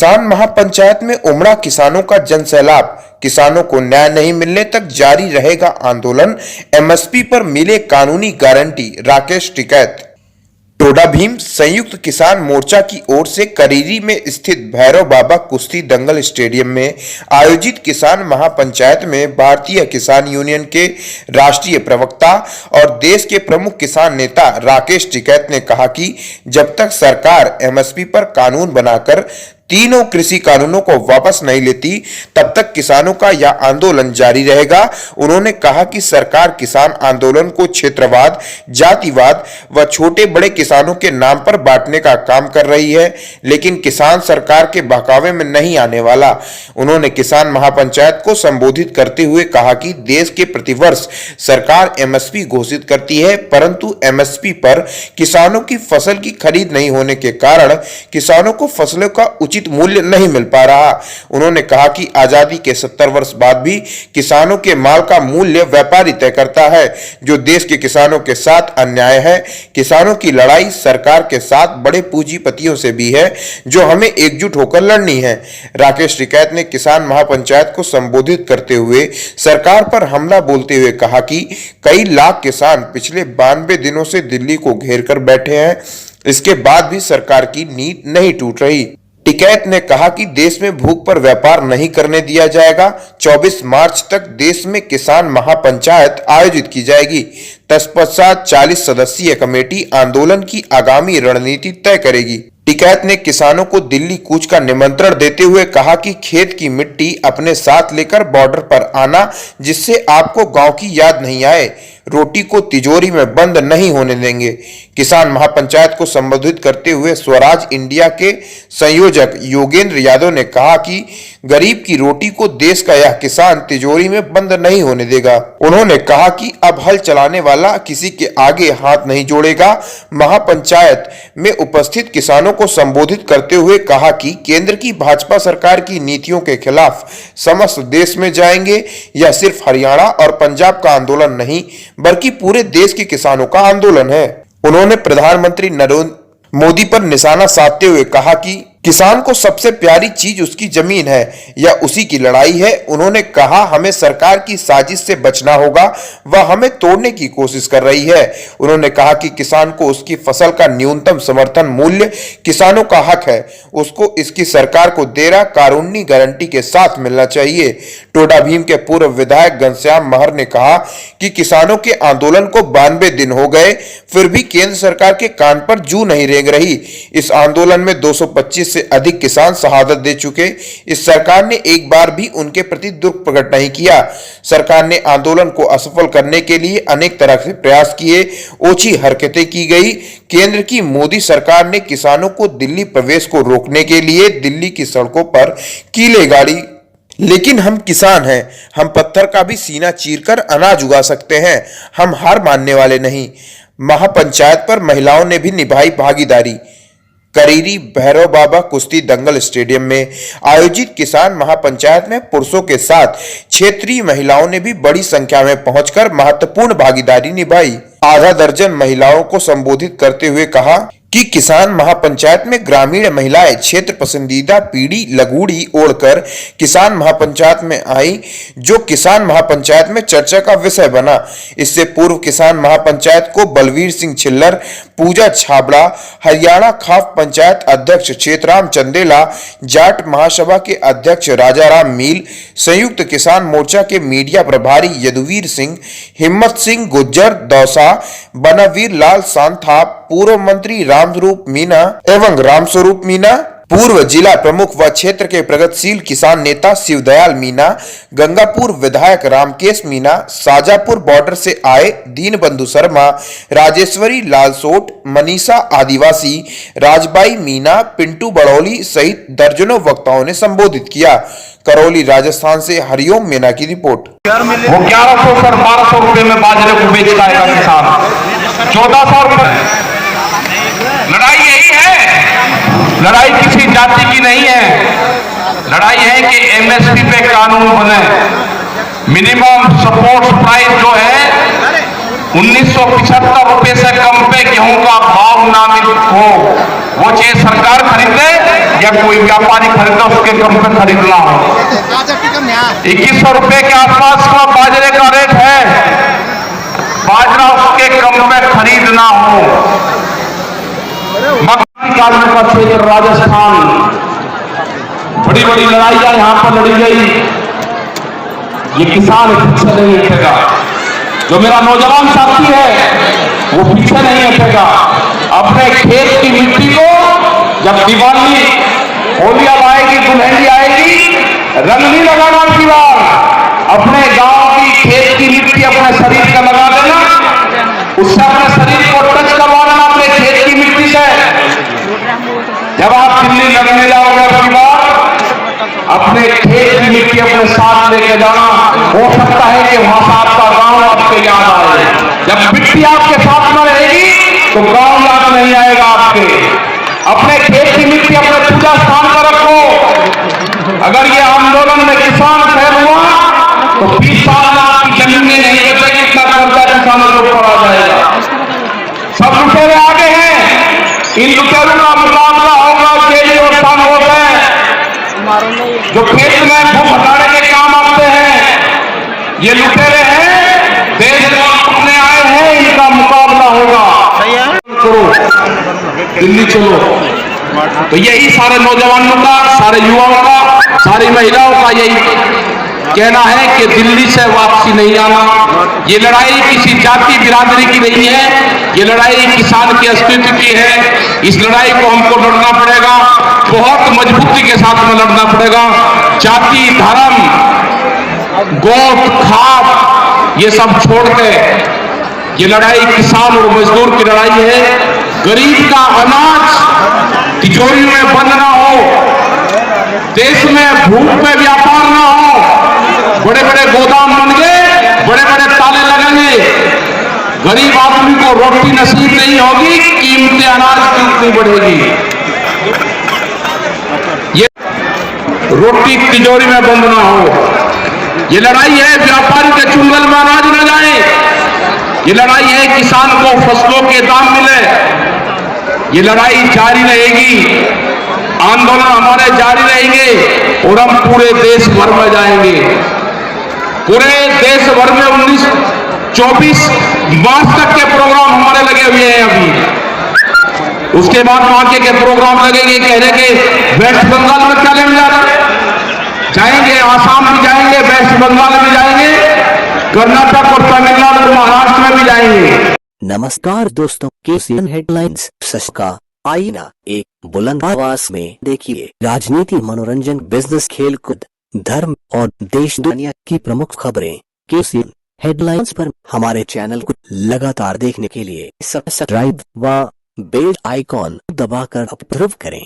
किसान महापंचायत में उमड़ा किसानों का जनसैलाब। किसानों को न्याय नहीं मिलने तक जारी रहेगा आंदोलन। एमएसपी पर मिले कानूनी गारंटी। राकेश टिकैत। टोडा भीम संयुक्त किसान मोर्चा की ओर से करीरी में स्थित भैरव बाबा कुश्ती दंगल स्टेडियम में आयोजित किसान महापंचायत में भारतीय किसान यूनियन के राष्ट्रीय प्रवक्ता और देश के प्रमुख किसान नेता राकेश टिकैत ने कहा कि जब तक सरकार एमएसपी पर कानून बनाकर तीनों कृषि कानूनों को वापस नहीं लेती तब तक किसानों का यह आंदोलन जारी रहेगा। उन्होंने कहा कि सरकार किसान आंदोलन को क्षेत्रवाद, जातिवाद व छोटे बड़े किसानों के नाम पर बांटने का काम कर रही है, लेकिन किसान सरकार के बहकावे में नहीं आने वाला। उन्होंने किसान महापंचायत को संबोधित करते हुए कहा कि देश के प्रतिवर्ष सरकार एमएसपी घोषित करती है, परंतु एमएसपी पर किसानों की फसल की खरीद नहीं होने के कारण किसानों को फसलों का उचित मूल्य नहीं मिल पा रहा। उन्होंने कहा कि आजादी के 70 वर्ष बाद भी किसानों के माल का मूल्य व्यापारी तय करता है, जो देश के किसानों के साथ अन्याय है। किसानों की लड़ाई सरकार के साथ बड़े पूंजीपतियों से भी है, जो हमें एकजुट होकर लड़नी है। राकेश टिकैत ने किसान महापंचायत को संबोधित करते हुए सरकार पर हमला बोलते हुए कहा कि कई लाख किसान पिछले 92 दिनों से दिल्ली को घेर कर बैठे हैं, इसके बाद भी सरकार की नींद नहीं टूट रही। टिकैत ने कहा कि देश में भूख पर व्यापार नहीं करने दिया जाएगा। 24 मार्च तक देश में किसान महापंचायत आयोजित की जाएगी। तत्पश्चात 40 सदस्यीय कमेटी आंदोलन की आगामी रणनीति तय करेगी। टिकैत ने किसानों को दिल्ली कूच का निमंत्रण देते हुए कहा कि खेत की मिट्टी अपने साथ लेकर बॉर्डर पर आना, जिससे आपको गांव की याद नहीं आए। रोटी को तिजोरी में बंद नहीं होने देंगे। किसान महापंचायत को संबोधित करते हुए स्वराज इंडिया के संयोजक योगेंद्र यादव ने कहा कि गरीब की रोटी को देश का यह किसान तिजोरी में बंद नहीं होने देगा। उन्होंने कहा कि अब हल चलाने वाला किसी के आगे हाथ नहीं जोड़ेगा। महापंचायत में उपस्थित किसानों को संबोधित करते हुए कहा कि केंद्र की भाजपा सरकार की नीतियों के खिलाफ समस्त देश में जाएंगे। यह सिर्फ हरियाणा और पंजाब का आंदोलन नहीं, बल्कि पूरे देश के किसानों का आंदोलन है। उन्होंने प्रधानमंत्री नरेंद्र मोदी पर निशाना साधते हुए कहा कि किसान को सबसे प्यारी चीज उसकी जमीन है, यह उसी की लड़ाई है। उन्होंने कहा हमें सरकार की साजिश से बचना होगा, वह हमें तोड़ने की कोशिश कर रही है। उन्होंने कहा कि किसान को उसकी फसल का न्यूनतम समर्थन मूल्य किसानों का हक है, उसको इसकी सरकार को दे रहा कानूनी गारंटी के साथ मिलना चाहिए। टोडा भीम के पूर्व विधायक घनश्याम महर ने कहा कि किसानों के आंदोलन को 92 दिन हो गए, फिर भी केंद्र सरकार के कान पर जू नहीं रेंग रही। इस आंदोलन में 225 से अधिक किसान शहादत दे चुके। इस सरकार ने एक बार भी उनके प्रति दुख प्रकट नहीं किया। सरकार ने आंदोलन को असफल करने के लिए अनेक तरह से प्रयास किए, ओछी हरकतें की गई। केंद्र की मोदी सरकार ने किसानों को दिल्ली प्रवेश को रोकने के लिए दिल्ली की सड़कों पर कीले गाड़ी, लेकिन हम किसान हैं, हम पत्थर का भी सीना चीरकर अनाज उगा सकते हैं, हम हार मानने वाले नहीं। महापंचायत पर महिलाओं ने भी निभाई भागीदारी। करीरी भैरव बाबा कुश्ती दंगल स्टेडियम में आयोजित किसान महापंचायत में पुरुषों के साथ क्षेत्रीय महिलाओं ने भी बड़ी संख्या में पहुंचकर महत्वपूर्ण भागीदारी निभाई। आधा दर्जन महिलाओं को संबोधित करते हुए कहा कि किसान महापंचायत में ग्रामीण महिलाएं क्षेत्र पसंदीदा पीढ़ी लगूड़ी ओढ़कर किसान महापंचायत में आई, जो किसान महापंचायत में चर्चा का विषय बना। इससे पूर्व किसान महापंचायत को बलवीर सिंह छिल्लर, पूजा छाबड़ा, हरियाणा खाप पंचायत अध्यक्ष क्षेत्राम चंदेला, जाट महासभा के अध्यक्ष राजाराम मील, संयुक्त किसान मोर्चा के मीडिया प्रभारी यदुवीर सिंह, हिम्मत सिंह गुज्जर दौसा, बनवीर लाल सांथा, पूर्व मंत्री रामस्वरूप मीना एवं रामस्वरूप मीना, पूर्व जिला प्रमुख व क्षेत्र के प्रगतिशील किसान नेता शिवदयाल मीना, गंगापुर विधायक रामकेश मीना, शाजापुर बॉर्डर से आए दीनबंधु शर्मा, राजेश्वरी लालसोट, मनीषा आदिवासी, राजबाई मीना, पिंटू बड़ौली सहित दर्जनों वक्ताओं ने संबोधित किया। करौली राजस्थान से हरिओम मीना की रिपोर्ट। वो 1100 से 1200 रुपए में बाजरे को बेचता है किसान, 1400 रुपए। लड़ाई यही है, लड़ाई किसी जाति की नहीं है, लड़ाई है कि एमएसपी पे कानून बने। मिनिमम सपोर्ट प्राइस जो है 1975 रुपए से कम पे गेहूं का भाव ना हो, वो चीज सरकार खरीदे या कोई व्यापारी खरीदे, उसके कम पे खरीदना हो। 2100 रुपए के आसपास का बाजरे का रेट है, बाजरा उसके कम पे खरीदना हो। मक्का का क्षेत्र राजस्थान, बड़ी बड़ी लड़ाइयां यहां पर लड़ी गई, ये किसान पीछे नहीं हटेगा। जो मेरा नौजवान साथी है वो पीछे नहीं हटेगा। अपने खेत की मिट्टी को जब दिवाली होली अब आएगी, दुल्हन आएगी, रंग नहीं लगाना की बार, अपने गांव की खेत की मिट्टी अपने शरीर का लगा देना, उससे अपने शरीर को टच करवा देना अपने खेत की मिट्टी से। जब आप दिल्ली लड़ने जाओगे अपनी बार, अपने खेत की मिट्टी अपने साथ लेके जाना। हो सकता है कि वहां से आपका गांव आपके याद आए। जब मिट्टी आपके साथ न रहेगी तो गांव याद नहीं आएगा आपके। अपने खेत की मिट्टी अपने पूजा स्थान पर रखो। अगर ये आंदोलन में किसान फेल हुआ तो 20 साल में आपकी जमीनें नहीं बचेगी, इतना कर्जा किसानों को पड़ा जाएगा। सब लुटेरे आगे हैं, इन लुटेरों का मुकाबला होगा जेल और थानों से, जो खेत में भूख हटाने के काम आते हैं। ये लुटेरे हैं, देश को लूटने आए हैं, इनका मुकाबला होगा। करो, दिल्ली चलो। तो यही सारे नौजवानों का, सारे युवाओं का, सारी महिलाओं का यही कहना है कि दिल्ली से वापसी नहीं आना। ये लड़ाई किसी जाति बिरादरी की नहीं है, ये लड़ाई किसान के अस्तित्व की है। इस लड़ाई को हमको लड़ना पड़ेगा, बहुत मजबूती के साथ में लड़ना पड़ेगा। जाति, धर्म, गोत, खाद ये सब छोड़ के ये लड़ाई किसान और मजदूर की लड़ाई है। गरीब का अनाज तिजोरी में बंद ना हो, देश में भूख में व्यापार ना हो, बड़े बड़े गोदाम बन गए, बड़े बड़े ताले लगेंगे, गरीब आदमी को रोटी नसीब नहीं होगी, कीमतें अनाज की उतनी बढ़ेगी। ये रोटी तिजोरी में बंद ना हो। ये लड़ाई है व्यापारी के चुंगल में अनाज न जाए। ये लड़ाई है किसान को फसलों के दाम मिले। ये लड़ाई जारी रहेगी, आंदोलन हमारे जारी रहेंगे और हम पूरे देश भर में जाएंगे। पूरे देश भर में 24 मार्च तक के प्रोग्राम हमारे लगे हुए हैं अभी। उसके बाद वहां के प्रोग्राम लगेंगे, कहने के वेस्ट बंगाल में क्या लेने जा रहे हैं, जाएंगे, आसाम भी जाएंगे, वेस्ट बंगाल में जाएंगे, कर्नाटक और तमिलनाडु और महाराष्ट्र में भी जाएंगे। नमस्कार दोस्तों, केसीएन हेडलाइंस का आईना एक बुलंद आवाज में देखिए। राजनीति, मनोरंजन, बिजनेस, खेलकूद, धर्म और देश दुनिया की प्रमुख खबरें केसीएन हेडलाइंस पर हमारे चैनल को लगातार देखने के लिए सब्सक्राइब व बेल आइकॉन दबाकर अप्रूव करें।